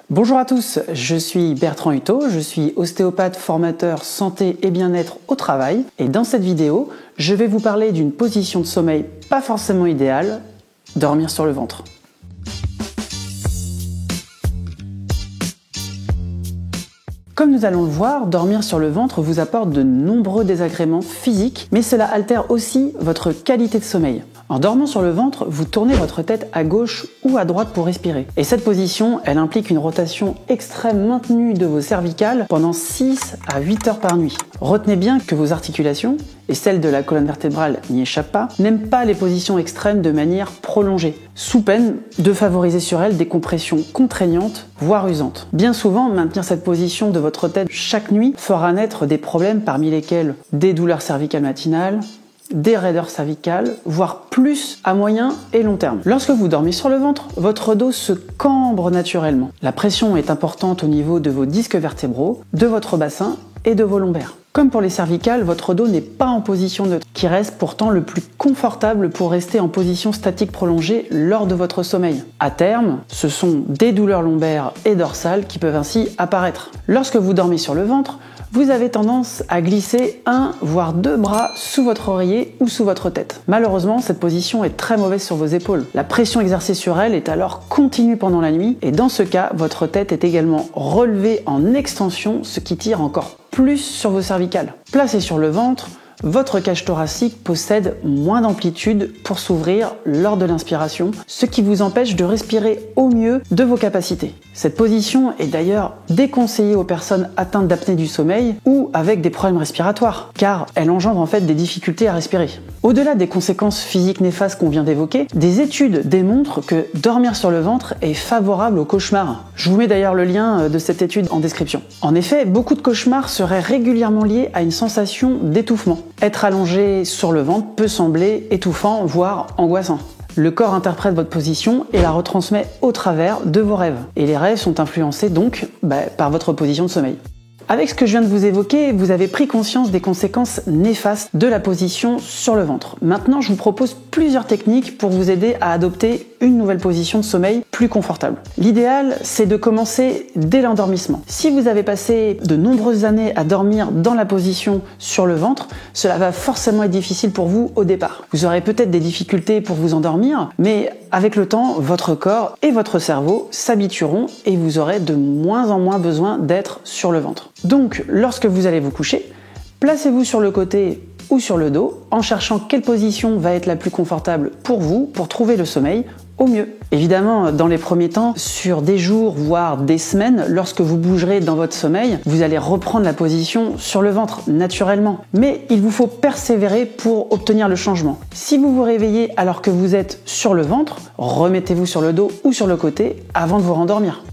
Bonjour à tous, je suis Bertrand Hutto, je suis ostéopathe formateur santé et bien-être au travail et dans cette vidéo, je vais vous parler d'une position de sommeil pas forcément idéale, dormir sur le ventre. Comme nous allons le voir, dormir sur le ventre vous apporte de nombreux désagréments physiques, mais cela altère aussi votre qualité de sommeil. En dormant sur le ventre, vous tournez votre tête à gauche ou à droite pour respirer. Et cette position, elle implique une rotation extrême maintenue de vos cervicales pendant 6 à 8 heures par nuit. Retenez bien que vos articulations, et celles de la colonne vertébrale n'y échappent pas, n'aiment pas les positions extrêmes de manière prolongée, sous peine de favoriser sur elles des compressions contraignantes, voire usantes. Bien souvent, maintenir cette position de votre tête chaque nuit fera naître des problèmes parmi lesquels des douleurs cervicales matinales, des raideurs cervicales, voire plus à moyen et long terme. Lorsque vous dormez sur le ventre, votre dos se cambre naturellement. La pression est importante au niveau de vos disques vertébraux, de votre bassin et de vos lombaires. Comme pour les cervicales, votre dos n'est pas en position neutre, qui reste pourtant le plus confortable pour rester en position statique prolongée lors de votre sommeil. À terme, ce sont des douleurs lombaires et dorsales qui peuvent ainsi apparaître. Lorsque vous dormez sur le ventre, vous avez tendance à glisser un voire deux bras sous votre oreiller ou sous votre tête. Malheureusement, cette position est très mauvaise sur vos épaules. La pression exercée sur elles est alors continue pendant la nuit et dans ce cas, votre tête est également relevée en extension, ce qui tire encore plus sur vos cervicales. Placé sur le ventre, votre cage thoracique possède moins d'amplitude pour s'ouvrir lors de l'inspiration, ce qui vous empêche de respirer au mieux de vos capacités. Cette position est d'ailleurs déconseillée aux personnes atteintes d'apnée du sommeil ou avec des problèmes respiratoires, car elle engendre en fait des difficultés à respirer. Au-delà des conséquences physiques néfastes qu'on vient d'évoquer, des études démontrent que dormir sur le ventre est favorable aux cauchemars. Je vous mets d'ailleurs le lien de cette étude en description. En effet, beaucoup de cauchemars seraient régulièrement liés à une sensation d'étouffement. Être allongé sur le ventre peut sembler étouffant, voire angoissant. Le corps interprète votre position et la retransmet au travers de vos rêves. Et les rêves sont influencés donc par votre position de sommeil. Avec ce que je viens de vous évoquer, vous avez pris conscience des conséquences néfastes de la position sur le ventre. Maintenant, je vous propose plusieurs techniques pour vous aider à adopter une nouvelle position de sommeil plus confortable. L'idéal, c'est de commencer dès l'endormissement. Si vous avez passé de nombreuses années à dormir dans la position sur le ventre, cela va forcément être difficile pour vous au départ. Vous aurez peut-être des difficultés pour vous endormir, mais avec le temps, votre corps et votre cerveau s'habitueront et vous aurez de moins en moins besoin d'être sur le ventre. Donc, lorsque vous allez vous coucher, placez-vous sur le côté ou sur le dos en cherchant quelle position va être la plus confortable pour vous pour trouver le sommeil au mieux. Évidemment, dans les premiers temps, sur des jours voire des semaines, lorsque vous bougerez dans votre sommeil, vous allez reprendre la position sur le ventre naturellement. Mais il vous faut persévérer pour obtenir le changement. Si vous vous réveillez alors que vous êtes sur le ventre, remettez-vous sur le dos ou sur le côté avant de vous rendormir.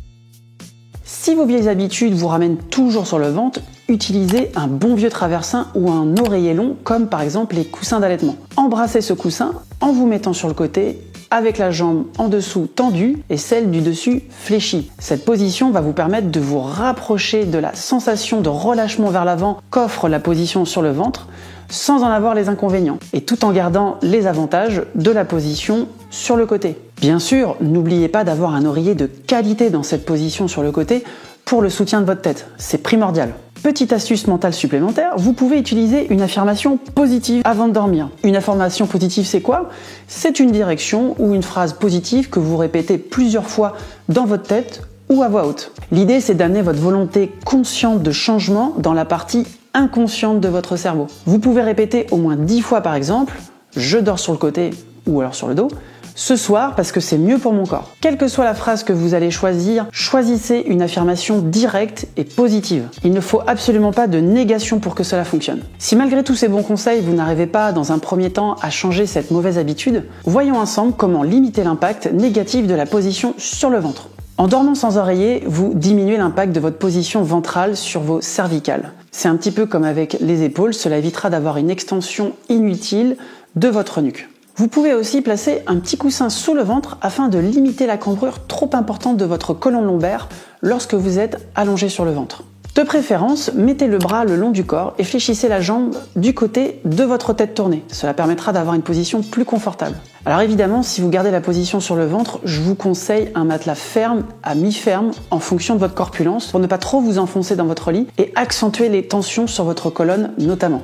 Si vos vieilles habitudes vous ramènent toujours sur le ventre, utilisez un bon vieux traversin ou un oreiller long comme par exemple les coussins d'allaitement. Embrassez ce coussin en vous mettant sur le côté avec la jambe en dessous tendue et celle du dessus fléchie. Cette position va vous permettre de vous rapprocher de la sensation de relâchement vers l'avant qu'offre la position sur le ventre sans en avoir les inconvénients et tout en gardant les avantages de la position sur le côté. Bien sûr, n'oubliez pas d'avoir un oreiller de qualité dans cette position sur le côté pour le soutien de votre tête, c'est primordial. Petite astuce mentale supplémentaire, vous pouvez utiliser une affirmation positive avant de dormir. Une affirmation positive, c'est quoi? C'est une direction ou une phrase positive que vous répétez plusieurs fois dans votre tête ou à voix haute. L'idée, c'est d'amener votre volonté consciente de changement dans la partie inconsciente de votre cerveau. Vous pouvez répéter au moins 10 fois par exemple « je dors sur le côté » ou alors sur le dos, ce soir parce que c'est mieux pour mon corps. Quelle que soit la phrase que vous allez choisir, choisissez une affirmation directe et positive. Il ne faut absolument pas de négation pour que cela fonctionne. Si malgré tous ces bons conseils, vous n'arrivez pas dans un premier temps à changer cette mauvaise habitude, voyons ensemble comment limiter l'impact négatif de la position sur le ventre. En dormant sans oreiller, vous diminuez l'impact de votre position ventrale sur vos cervicales. C'est un petit peu comme avec les épaules, cela évitera d'avoir une extension inutile de votre nuque. Vous pouvez aussi placer un petit coussin sous le ventre afin de limiter la cambrure trop importante de votre colonne lombaire lorsque vous êtes allongé sur le ventre. De préférence, mettez le bras le long du corps et fléchissez la jambe du côté de votre tête tournée. Cela permettra d'avoir une position plus confortable. Alors évidemment, si vous gardez la position sur le ventre, je vous conseille un matelas ferme à mi-ferme en fonction de votre corpulence pour ne pas trop vous enfoncer dans votre lit et accentuer les tensions sur votre colonne notamment.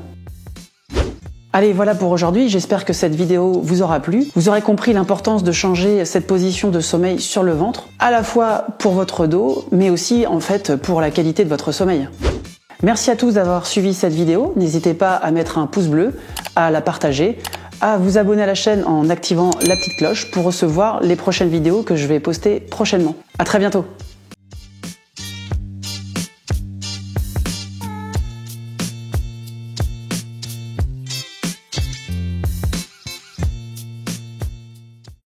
Allez, voilà pour aujourd'hui, j'espère que cette vidéo vous aura plu. Vous aurez compris l'importance de changer cette position de sommeil sur le ventre, à la fois pour votre dos, mais aussi en fait pour la qualité de votre sommeil. Merci à tous d'avoir suivi cette vidéo, n'hésitez pas à mettre un pouce bleu, à la partager, à vous abonner à la chaîne en activant la petite cloche pour recevoir les prochaines vidéos que je vais poster prochainement. À très bientôt.